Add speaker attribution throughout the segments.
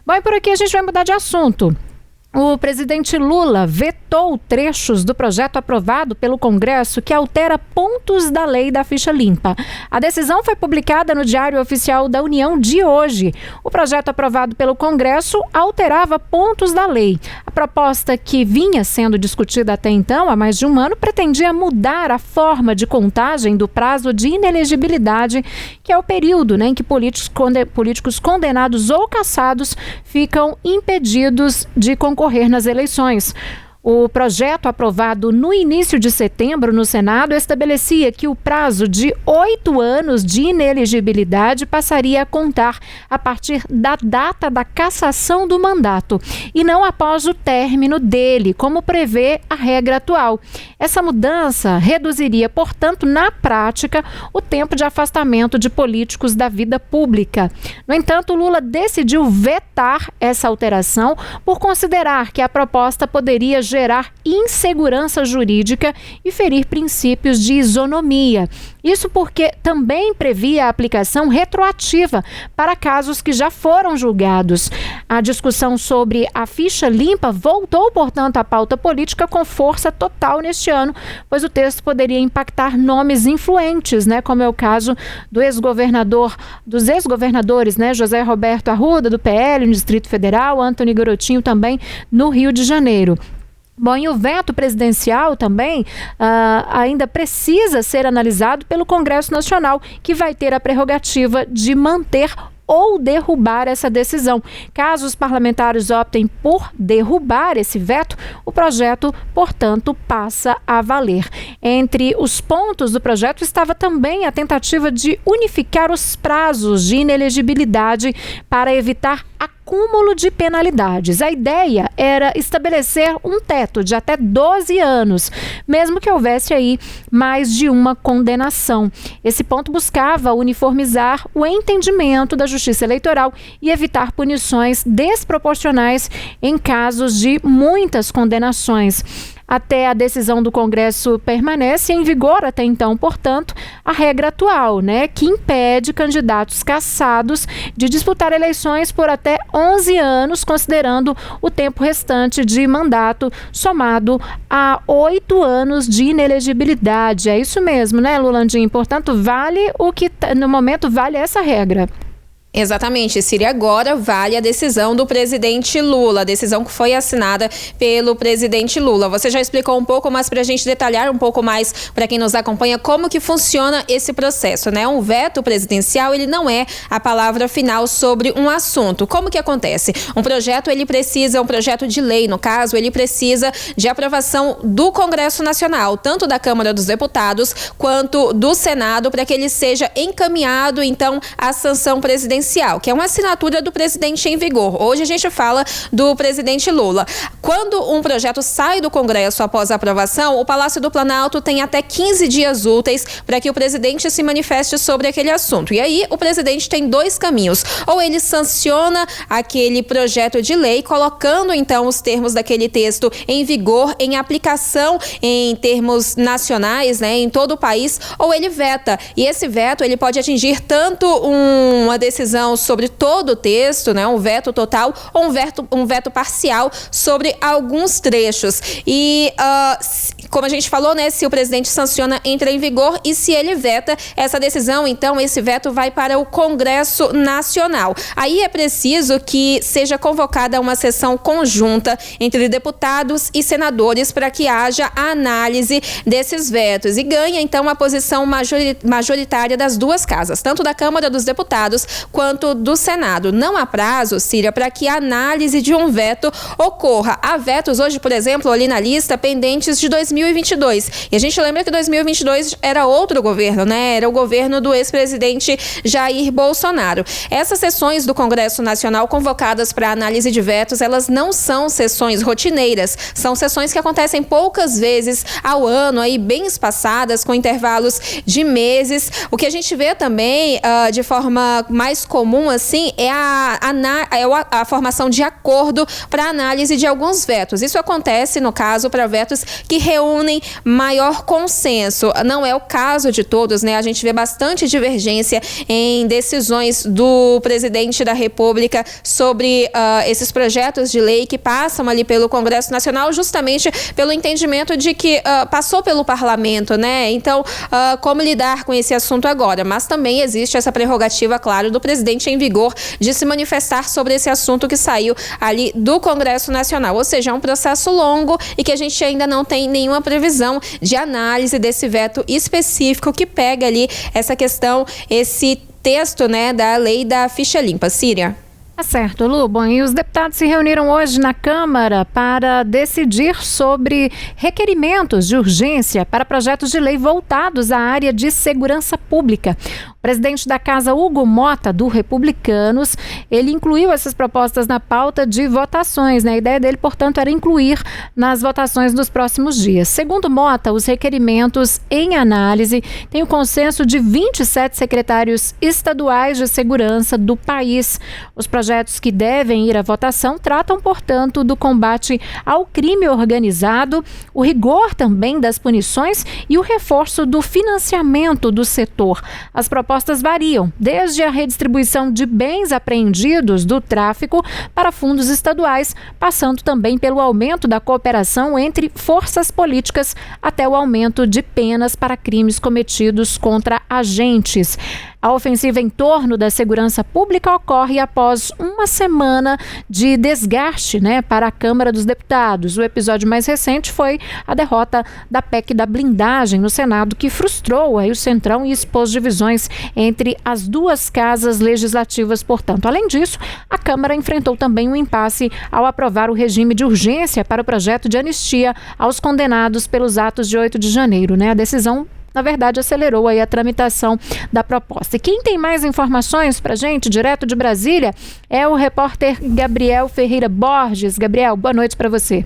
Speaker 1: Bom, e por aqui a gente vai mudar de assunto. O presidente Lula vetou trechos do projeto aprovado pelo Congresso que altera pontos da lei da ficha limpa. A decisão foi publicada no Diário Oficial da União de hoje. O projeto aprovado pelo Congresso alterava pontos da lei. A proposta, que vinha sendo discutida até então, há mais de um ano, pretendia mudar a forma de contagem do prazo de inelegibilidade, que é o período, em que políticos condenados ou cassados ficam impedidos de concorrer nas eleições. O projeto, aprovado no início de setembro no Senado, estabelecia que o prazo de 8 anos de inelegibilidade passaria a contar a partir da data da cassação do mandato e não após o término dele, como prevê a regra atual. Essa mudança reduziria, portanto, na prática, o tempo de afastamento de políticos da vida pública. No entanto, Lula decidiu vetar essa alteração por considerar que a proposta poderia gerar insegurança jurídica e ferir princípios de isonomia. Isso porque também previa a aplicação retroativa para casos que já foram julgados. A discussão sobre a ficha limpa voltou, portanto, à pauta política com força total neste ano, pois o texto poderia impactar nomes influentes, como é o caso dos ex-governadores, José Roberto Arruda, do PL, no Distrito Federal, Antony Garotinho também no Rio de Janeiro. Bom, e o veto presidencial também ainda precisa ser analisado pelo Congresso Nacional, que vai ter a prerrogativa de manter ou derrubar essa decisão. Caso os parlamentares optem por derrubar esse veto, o projeto, portanto, passa a valer. Entre os pontos do projeto estava também a tentativa de unificar os prazos de inelegibilidade para evitar acúmulo de penalidades. A ideia era estabelecer um teto de até 12 anos, mesmo que houvesse aí mais de uma condenação. Esse ponto buscava uniformizar o entendimento da Justiça Eleitoral e evitar punições desproporcionais em casos de muitas condenações. Até a decisão do Congresso permanece em vigor até então, portanto, a regra atual, que impede candidatos cassados de disputar eleições por até 11 anos, considerando o tempo restante de mandato somado a 8 anos de inelegibilidade. É isso mesmo, Lulandinho? Portanto, vale o que no momento vale essa regra.
Speaker 2: Exatamente, Círia, agora vale a decisão do presidente Lula, a decisão que foi assinada pelo presidente Lula. Você já explicou um pouco, mas para a gente detalhar um pouco mais para quem nos acompanha como que funciona esse processo, Um veto presidencial, ele não é a palavra final sobre um assunto. Como que acontece? Um projeto de lei, no caso, ele precisa de aprovação do Congresso Nacional, tanto da Câmara dos Deputados quanto do Senado, para que ele seja encaminhado, então, à sanção presidencial, que é uma assinatura do presidente em vigor. Hoje a gente fala do presidente Lula. Quando um projeto sai do Congresso após a aprovação, o Palácio do Planalto tem até 15 dias úteis para que o presidente se manifeste sobre aquele assunto. E aí o presidente tem 2 caminhos. Ou ele sanciona aquele projeto de lei, colocando então os termos daquele texto em vigor, em aplicação em termos nacionais, em todo o país, ou ele veta. E esse veto, ele pode atingir tanto uma decisão sobre todo o texto, um veto total, ou um veto parcial sobre alguns trechos. E, como a gente falou, se o presidente sanciona, entra em vigor, e se ele veta essa decisão, então esse veto vai para o Congresso Nacional. Aí é preciso que seja convocada uma sessão conjunta entre deputados e senadores para que haja a análise desses vetos e ganha, então, a posição majoritária das duas casas, tanto da Câmara dos Deputados quanto do Senado. Não há prazo, Círia, para que a análise de um veto ocorra. Há vetos hoje, por exemplo, ali na lista, pendentes de 2022. E a gente lembra que 2022 era outro governo, Era o governo do ex-presidente Jair Bolsonaro. Essas sessões do Congresso Nacional convocadas para análise de vetos, elas não são sessões rotineiras. São sessões que acontecem poucas vezes ao ano, aí bem espaçadas, com intervalos de meses. O que a gente vê também, de forma mais comum, é a formação de acordo para análise de alguns os vetos. Isso acontece, no caso, para vetos que reúnem maior consenso. Não é o caso de todos, né? A gente vê bastante divergência em decisões do presidente da República sobre esses projetos de lei que passam ali pelo Congresso Nacional, justamente pelo entendimento de que passou pelo parlamento, né? Então, como lidar com esse assunto agora? Mas também existe essa prerrogativa, claro, do presidente em vigor de se manifestar sobre esse assunto que saiu ali do Congresso Nacional. Ou seja, é um processo longo e que a gente ainda não tem nenhuma previsão de análise desse veto específico que pega ali essa questão, esse texto, né, da lei da ficha limpa. Síria.
Speaker 1: Tá certo, Lu. Bom, e os deputados se reuniram hoje na Câmara para decidir sobre requerimentos de urgência para projetos de lei voltados à área de segurança pública. O presidente da Casa, Hugo Mota, do Republicanos, ele incluiu essas propostas na pauta de votações, né? A ideia dele, portanto, era incluir nas votações dos próximos dias. Segundo Mota, os requerimentos em análise têm o consenso de 27 secretários estaduais de segurança do país. Os projetos que devem ir à votação tratam, portanto, do combate ao crime organizado, o rigor também das punições e o reforço do financiamento do setor. As propostas variam desde a redistribuição de bens apreendidos do tráfico para fundos estaduais, passando também pelo aumento da cooperação entre forças políticas até o aumento de penas para crimes cometidos contra agentes. A ofensiva em torno da segurança pública ocorre após uma semana de desgaste, né, para a Câmara dos Deputados. O episódio mais recente foi a derrota da PEC da blindagem no Senado, que frustrou aí o Centrão e expôs divisões entre as duas casas legislativas, portanto. Além disso, a Câmara enfrentou também um impasse ao aprovar o regime de urgência para o projeto de anistia aos condenados pelos atos de 8 de janeiro, né? A decisão, na verdade, acelerou aí a tramitação da proposta. E quem tem mais informações para a gente, direto de Brasília, é o repórter Gabriel Ferreira Borges. Gabriel, boa noite para você.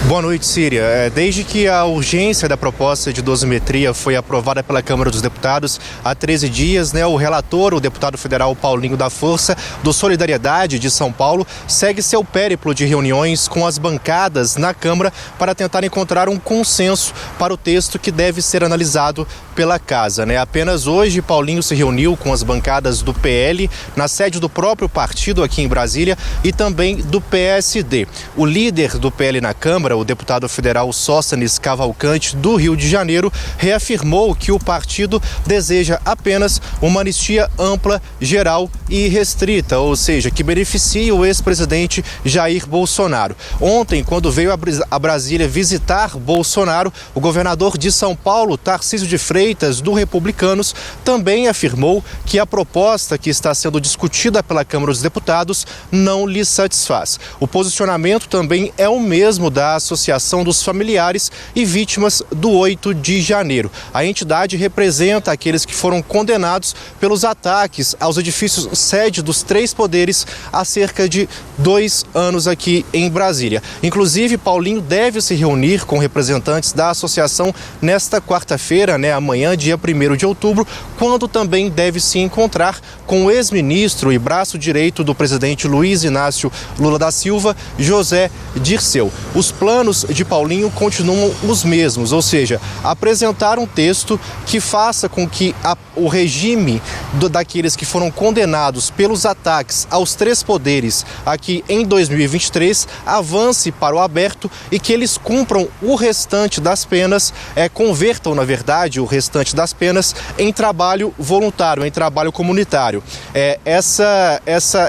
Speaker 3: Boa noite, Síria. Desde que a urgência da proposta de dosimetria foi aprovada pela Câmara dos Deputados há 13 dias, né, o relator, o deputado federal Paulinho da Força, do Solidariedade de São Paulo, segue seu périplo de reuniões com as bancadas na Câmara para tentar encontrar um consenso para o texto que deve ser analisado pela Casa, né? Apenas hoje, Paulinho se reuniu com as bancadas do PL na sede do próprio partido aqui em Brasília e também do PSD. O líder do PL na Câmara, o deputado federal Sóstenes Cavalcante, do Rio de Janeiro, reafirmou que o partido deseja apenas uma anistia ampla, geral e restrita, ou seja, que beneficie o ex-presidente Jair Bolsonaro. Ontem, quando veio a Brasília visitar Bolsonaro, o governador de São Paulo, Tarcísio de Freitas, do Republicanos, também afirmou que a proposta que está sendo discutida pela Câmara dos Deputados não lhe satisfaz. O posicionamento também é o mesmo da Associação dos Familiares e Vítimas do 8 de janeiro. A entidade representa aqueles que foram condenados pelos ataques aos edifícios sede dos três poderes há cerca de 2 anos aqui em Brasília. Inclusive, Paulinho deve se reunir com representantes da associação nesta quarta-feira, né, amanhã, dia 1º de outubro, quando também deve se encontrar com o ex-ministro e braço direito do presidente Luiz Inácio Lula da Silva, José Dirceu. Os planos de Paulinho continuam os mesmos, ou seja, apresentar um texto que faça com que o regime daqueles que foram condenados pelos ataques aos três poderes aqui em 2023 avance para o aberto e que eles cumpram o restante das penas, convertam, na verdade, o restante das penas em trabalho voluntário, em trabalho comunitário.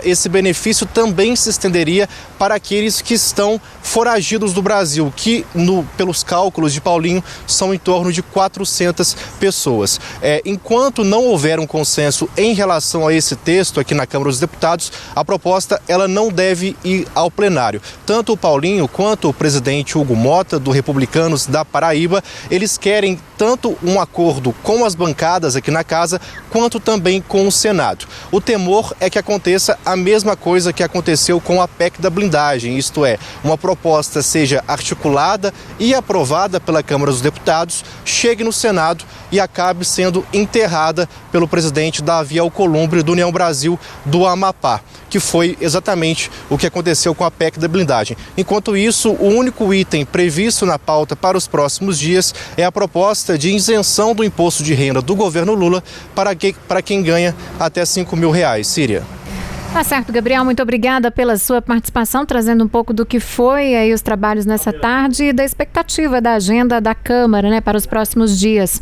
Speaker 3: Esse benefício também se estenderia para aqueles que estão foragidos do Brasil, que, pelos cálculos de Paulinho, são em torno de 400 pessoas. Enquanto não houver um consenso em relação a esse texto aqui na Câmara dos Deputados, a proposta ela não deve ir ao plenário. Tanto o Paulinho quanto o presidente Hugo Mota, do Republicanos da Paraíba, eles querem tanto um acordo com as bancadas aqui na Casa, quanto também com o Senado. O temor é que aconteça a mesma coisa que aconteceu com a PEC da blindagem, isto é, uma proposta seja seja articulada e aprovada pela Câmara dos Deputados, chegue no Senado e acabe sendo enterrada pelo presidente Davi Alcolumbre do União Brasil do Amapá, que foi exatamente o que aconteceu com a PEC da blindagem. Enquanto isso, o único item previsto na pauta para os próximos dias é a proposta de isenção do imposto de renda do governo Lula para quem ganha até R$5.000. Síria.
Speaker 1: Tá certo, Gabriel, muito obrigada pela sua participação, trazendo um pouco do que foi aí os trabalhos nessa tarde e da expectativa da agenda da Câmara, né, para os próximos dias.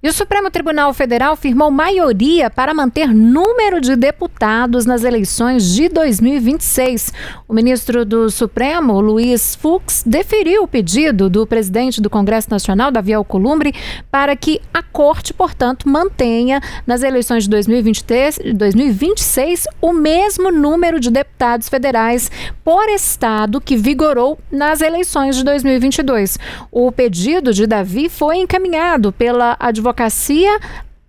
Speaker 1: E o Supremo Tribunal Federal firmou maioria para manter número de deputados nas eleições de 2026. O ministro do Supremo, Luiz Fux, deferiu o pedido do presidente do Congresso Nacional, Davi Alcolumbre, para que a Corte, portanto, mantenha nas eleições de 2026 o mesmo número de deputados federais por estado que vigorou nas eleições de 2022. O pedido de Davi foi encaminhado pela Advocacia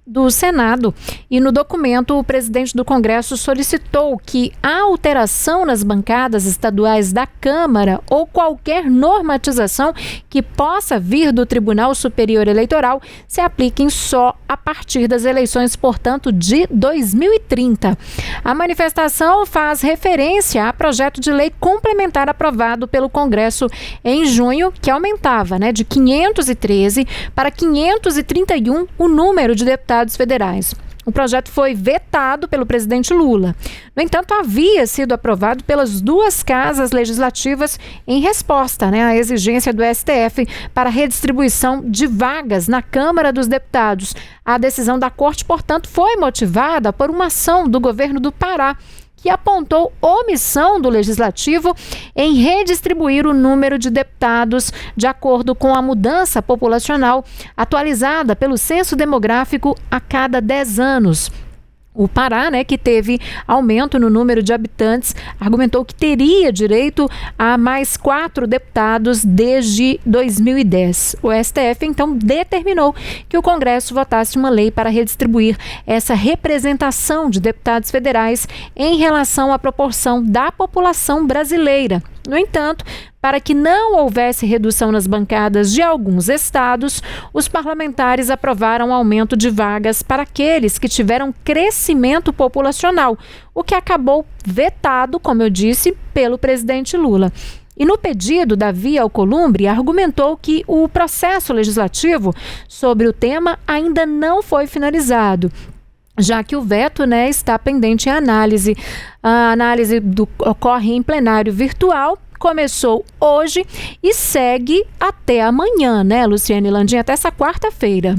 Speaker 1: do Senado e no documento o presidente do Congresso solicitou que a alteração nas bancadas estaduais da Câmara ou qualquer normatização que possa vir do Tribunal Superior Eleitoral se apliquem só a partir das eleições, portanto, de 2030. A manifestação faz referência a projeto de lei complementar aprovado pelo Congresso em junho, que aumentava, de 513 para 531 o número de deputados federais. O projeto foi vetado pelo presidente Lula. No entanto, havia sido aprovado pelas duas casas legislativas em resposta à exigência do STF para a redistribuição de vagas na Câmara dos Deputados. A decisão da Corte, portanto, foi motivada por uma ação do governo do Pará, que apontou omissão do Legislativo em redistribuir o número de deputados de acordo com a mudança populacional atualizada pelo Censo Demográfico a cada 10 anos. O Pará, que teve aumento no número de habitantes, argumentou que teria direito a mais 4 deputados desde 2010. O STF, então, determinou que o Congresso votasse uma lei para redistribuir essa representação de deputados federais em relação à proporção da população brasileira. No entanto, para que não houvesse redução nas bancadas de alguns estados, os parlamentares aprovaram aumento de vagas para aqueles que tiveram crescimento populacional, o que acabou vetado, como eu disse, pelo presidente Lula. E no pedido, Davi Alcolumbre argumentou que o processo legislativo sobre o tema ainda não foi finalizado, já que o veto está pendente em análise. A análise ocorre em plenário virtual, começou hoje e segue até amanhã, Luciane Landim, até essa quarta-feira.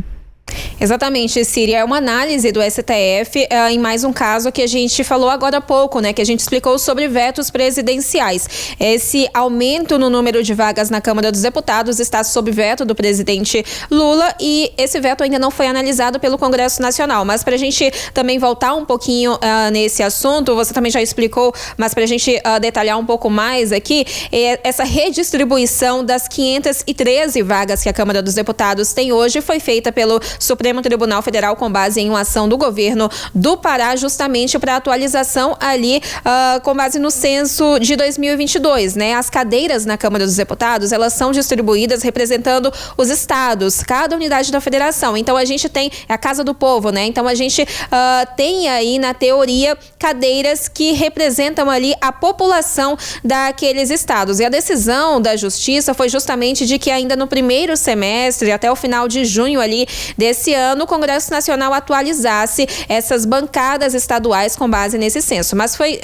Speaker 2: Exatamente, Síria. É uma análise do STF em mais um caso que a gente falou agora há pouco, que a gente explicou sobre vetos presidenciais. Esse aumento no número de vagas na Câmara dos Deputados está sob veto do presidente Lula e esse veto ainda não foi analisado pelo Congresso Nacional. Mas para a gente também voltar um pouquinho nesse assunto, você também já explicou, mas para a gente detalhar um pouco mais aqui, essa redistribuição das 513 vagas que a Câmara dos Deputados tem hoje foi feita pelo Supremo Tribunal Federal com base em uma ação do governo do Pará, justamente para atualização ali com base no censo de 2022, As cadeiras na Câmara dos Deputados, elas são distribuídas representando os estados, cada unidade da federação. Então a gente tem a Casa do Povo, Então a gente tem aí na teoria cadeiras que representam ali a população daqueles estados. E a decisão da Justiça foi justamente de que ainda no primeiro semestre, até o final de junho ali desse ano, o Congresso Nacional atualizasse essas bancadas estaduais com base nesse censo. Mas foi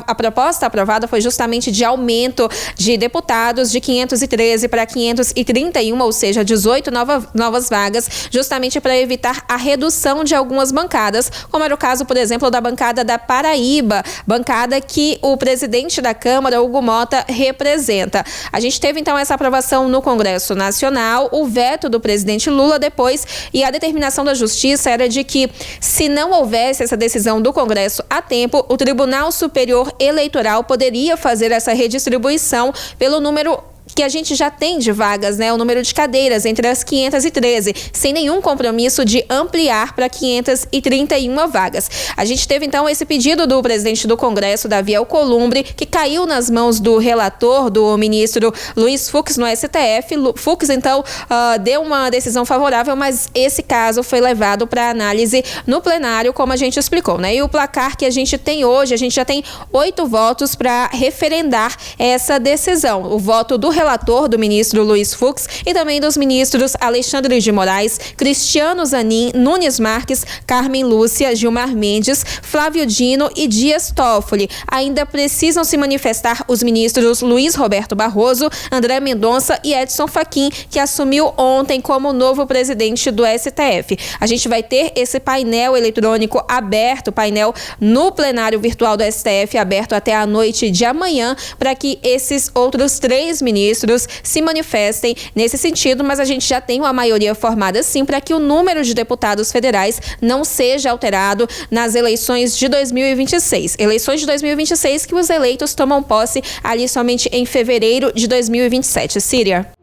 Speaker 2: a proposta aprovada foi justamente de aumento de deputados de 513 para 531, ou seja, 18 novas vagas, justamente para evitar a redução de algumas bancadas, como era o caso, por exemplo, da bancada da Paraíba, bancada que o presidente da Câmara, Hugo Mota, representa. A gente teve, então, essa aprovação no Congresso Nacional, o veto do presidente Lula depois, e a determinação da Justiça era de que, se não houvesse essa decisão do Congresso a tempo, o Tribunal Superior Eleitoral poderia fazer essa redistribuição pelo número que a gente já tem de vagas, né, o número de cadeiras entre as 513, sem nenhum compromisso de ampliar para 531 vagas. A gente teve então esse pedido do presidente do Congresso, Davi Alcolumbre, que caiu nas mãos do relator, do ministro Luiz Fux no STF. Fux então deu uma decisão favorável, mas esse caso foi levado para análise no plenário, como a gente explicou, né? E o placar que a gente tem hoje, a gente já tem 8 votos para referendar essa decisão. O voto do relator, do ministro Luiz Fux, e também dos ministros Alexandre de Moraes, Cristiano Zanin, Nunes Marques, Carmen Lúcia, Gilmar Mendes, Flávio Dino e Dias Toffoli. Ainda precisam se manifestar os ministros Luiz Roberto Barroso, André Mendonça e Edson Fachin, que assumiu ontem como novo presidente do STF. A gente vai ter esse painel eletrônico aberto, painel no plenário virtual do STF, aberto até a noite de amanhã, para que esses outros 3 ministros se manifestem nesse sentido, mas a gente já tem uma maioria formada sim para que o número de deputados federais não seja alterado nas eleições de 2026. Eleições de 2026 que os eleitos tomam posse ali somente em fevereiro de 2027. Síria.